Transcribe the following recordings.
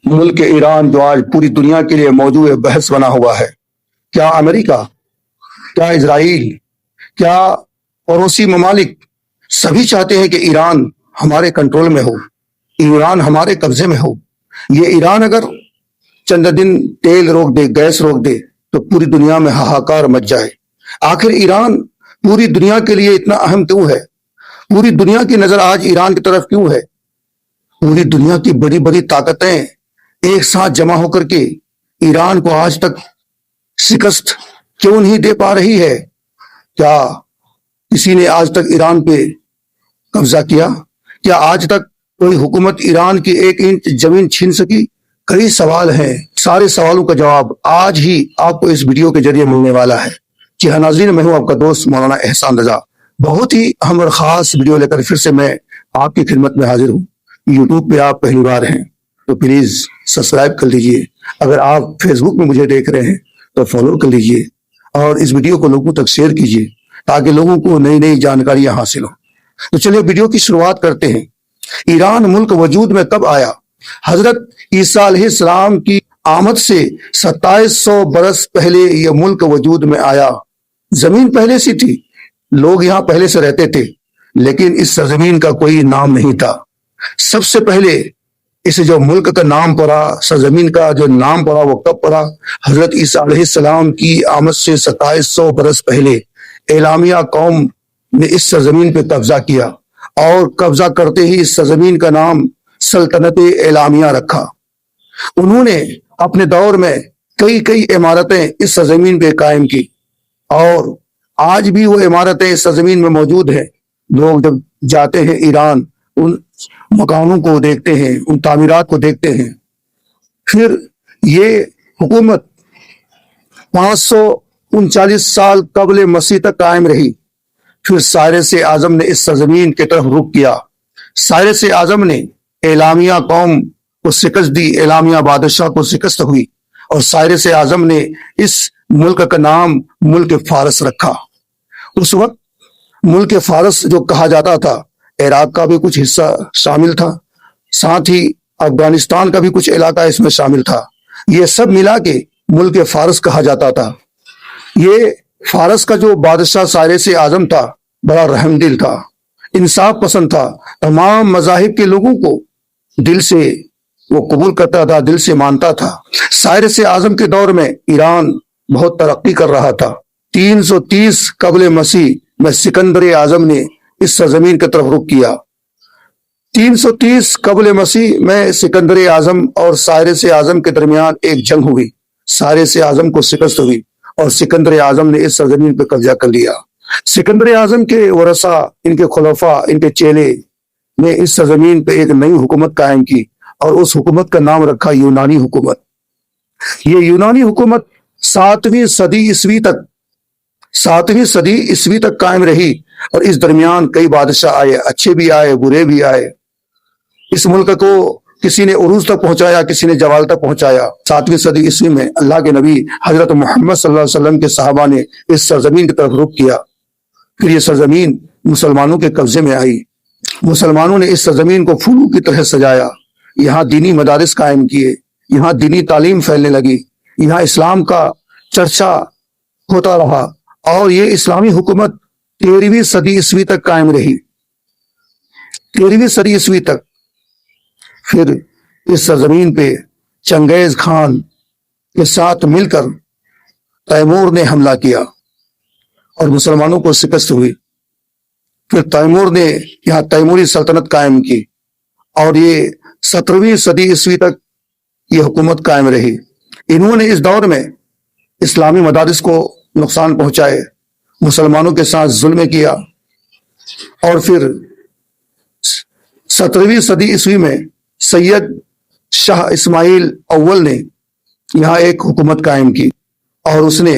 मुल्क ईरान जो आज पूरी दुनिया के लिए मौजूद बहस बना हुआ है। क्या अमेरिका, क्या इजराइल, क्या पड़ोसी ममालिक सभी चाहते हैं कि ईरान हमारे कंट्रोल में हो, ईरान हमारे कब्जे में हो। ये ईरान अगर चंद दिन तेल रोक दे, गैस रोक दे, तो पूरी दुनिया में हाहाकार मच जाए। आखिर ईरान पूरी दुनिया के लिए इतना अहम क्यों है? पूरी दुनिया की नजर आज ईरान की तरफ क्यों है? पूरी दुनिया की बड़ी बड़ी ताकतें एक साथ जमा होकर के ईरान को आज तक शिकस्त क्यों नहीं दे पा रही है? क्या किसी ने आज तक ईरान पे कब्जा किया? क्या आज तक कोई हुकूमत ईरान की एक इंच जमीन छीन सकी? कई सवाल हैं। सारे सवालों का जवाब आज ही आपको इस वीडियो के जरिए मिलने वाला है। जी हाँ नाज़रीन, मैं हूं आपका दोस्त मौलाना एहसान रजा। बहुत ही अहम और खास वीडियो लेकर फिर से मैं आपकी खिदमत में हाजिर हूँ। यूट्यूब पे आप पहली बार हैं तो प्लीज सब्सक्राइब कर लीजिए। अगर आप फेसबुक में मुझे देख रहे हैं तो फॉलो कर लीजिए और इस वीडियो को लोगों तक शेयर कीजिए ताकि लोगों को नई नई जानकारियां हासिल हो। तो चलिए वीडियो की शुरुआत करते हैं। ईरान मुल्क वजूद में कब आया? हजरत ईसा अलैहिस्सलाम की आमद से 2700 बरस पहले यह मुल्क वजूद में आया। जमीन पहले से थी, लोग यहाँ पहले से रहते थे, लेकिन इस सरजमीन का कोई नाम नहीं था। सबसे पहले इस जो मुल्क का नाम पड़ा, सरजमीन का जो नाम पड़ा, वो कब पड़ा? हजरत ईसा अलैहिस्सलाम की आमद से 2700 बरस पहले एलामिया कौम ने इस सरजमीन पे कब्जा किया और कब्जा करते ही इस सरजमीन का नाम सल्तनत एलामिया रखा। उन्होंने अपने दौर में कई कई इमारतें इस सरजमीन पे कायम की और आज भी वो इमारतें इस सरजमीन में मौजूद हैं। लोग जब जाते हैं ईरान, उन मकानों को देखते हैं, उन तामीरात को देखते हैं। फिर ये हुकूमत 539 साल कबल मसीह तक कायम रही। फिर साइरस आजम ने इस सरजमीन की तरफ रुख किया। साइरस आजम ने एलामिया कौम को शिकस्त दी, एलामिया बादशाह को शिकस्त हुई और साइरस आजम ने इस मुल्क का नाम मुल्क फारस रखा। उस वक्त मुल्क फारस जो कहा जाता था, इराक का भी कुछ हिस्सा शामिल था, साथ ही अफगानिस्तान का भी कुछ इलाका इसमें शामिल था। ये सब मिला के मुल्क फारस कहा जाता था। ये फारस का जो बादशाह साइरस आजम था, बड़ा रहमदिल था, इंसाफ पसंद था, तमाम मजाहिब के लोगों को दिल से वो कबूल करता था, दिल से मानता था। साइरस आजम के दौर में ईरान बहुत तरक्की कर रहा था। 330 कबल मसीह में सिकंदर आजम ने इस सरजमीन की तरफ रुख किया। 330 कबल मसीह में सिकंदर आजम और साइरस आजम के दरमियान एक जंग हुई। साइरस आजम को शिकस्त हुई और सिकंदर आजम ने इस सरजमीन पर कब्जा कर लिया। सिकंदर आजम के वरसा, इनके खुलफा, इनके चेले ने इस सरजमीन पे एक नई हुकूमत कायम की और उस हुकूमत का नाम रखा यूनानी हुकूमत। ये यूनानी हुकूमत 7वीं सदी ईस्वी तक कायम रही और इस दरमियान कई बादशाह आए, अच्छे भी आए, बुरे भी आए। इस मुल्क को किसी ने उरूज तक पहुंचाया, किसी ने जवाल तक पहुंचाया। 7वीं सदी ईस्वी में अल्लाह के नबी हजरत मोहम्मद सल्लल्लाहु अलैहि वसल्लम के सहाबा ने इस सरजमीन की तरफ रुख किया। फिर ये सरजमीन मुसलमानों के कब्जे में आई। मुसलमानों ने इस सरजमीन को फूलों की तरह सजाया। यहाँ दीनी मदारिस कायम किए, यहाँ दीनी तालीम फैलने लगी, यहाँ इस्लाम का चर्चा होता रहा और ये इस्लामी हुकूमत 13वीं सदी ईस्वी तक कायम रही। 13वीं सदी ईस्वी तक। फिर इस सरजमीन पे चंगेज खान के साथ मिलकर तैमूर ने हमला किया और मुसलमानों को शिकस्त हुई। फिर तैमूर ने यहाँ तैमूरी सल्तनत कायम की और ये 17वीं सदी ईस्वी तक ये हुकूमत कायम रही। इन्होंने इस दौर में इस्लामी मदारिस को नुकसान पहुंचाए, मुसलमानों के साथ जुल्म किया और फिर 17वीं सदी ईस्वी में सैयद शाह इस्माइल अव्वल ने यहाँ एक हुकूमत कायम की और उसने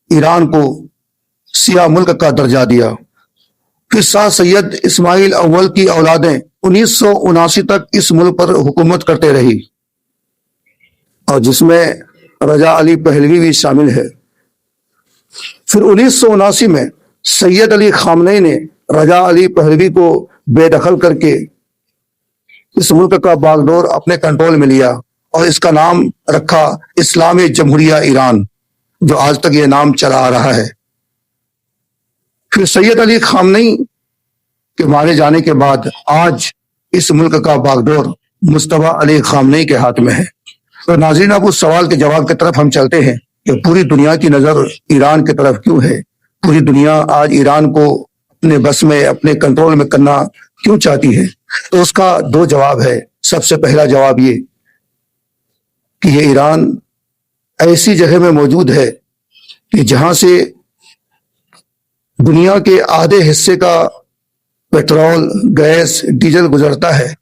ईरान को सिया मुल्क का दर्जा दिया। फिर शाह सैयद इस्माइल अव्वल की औलादें 1979 तक इस मुल्क पर हुकूमत करते रही और जिसमें रजा अली पहलवी भी शामिल है। फिर 1979 में सैयद अली खामनेई ने रजा अली पहलवी को बेदखल करके इस मुल्क का बागडोर अपने कंट्रोल में लिया اور اس کا نام رکھا اسلامی جمہوریہ ایران، جو آج تک یہ نام چلا آ رہا ہے۔ پھر سید علی خامنئی کے مارے جانے کے بعد آج اس ملک کا باغڈور مصطفیٰ علی خامنئی کے ہاتھ میں ہے۔ تو ناظرین، اب اس سوال کے جواب کی طرف ہم چلتے ہیں کہ پوری دنیا کی نظر ایران کی طرف کیوں ہے؟ پوری دنیا آج ایران کو اپنے بس میں، اپنے کنٹرول میں کرنا کیوں چاہتی ہے؟ تو اس کا دو جواب ہے۔ سب سے پہلا جواب یہ کہ یہ ایران ایسی جگہ میں موجود ہے کہ جہاں سے دنیا کے آدھے حصے کا پیٹرول، گیس، ڈیزل گزرتا ہے۔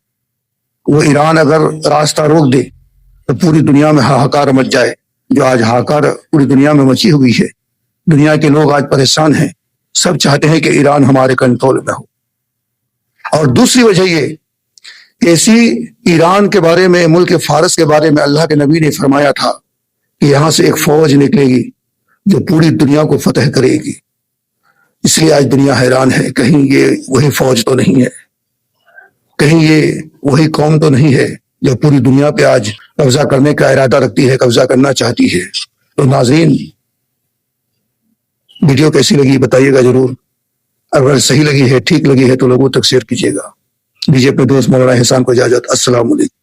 وہ ایران اگر راستہ روک دے تو پوری دنیا میں ہاہاکار مچ جائے، جو آج ہاہاکار پوری دنیا میں مچی ہوئی ہے۔ دنیا کے لوگ آج پریشان ہیں، سب چاہتے ہیں کہ ایران ہمارے کنٹرول میں ہو۔ اور دوسری وجہ یہ کہ اسی ایران کے بارے میں، ملک فارس کے بارے میں اللہ کے نبی نے فرمایا تھا کہ یہاں سے ایک فوج نکلے گی جو پوری دنیا کو فتح کرے گی۔ اس لیے آج دنیا حیران ہے، کہیں یہ وہی فوج تو نہیں ہے، کہیں یہ وہی قوم تو نہیں ہے جو پوری دنیا پہ آج قبضہ کرنے کا ارادہ رکھتی ہے، قبضہ کرنا چاہتی ہے۔ تو ناظرین، ویڈیو کیسی لگی بتائیے گا ضرور۔ اگر صحیح لگی ہے، ٹھیک لگی ہے تو لوگوں تک شیئر کیجیے گا۔ دیجیے اپنے دوست مولانا احسان کو اجازت۔ السلام علیکم۔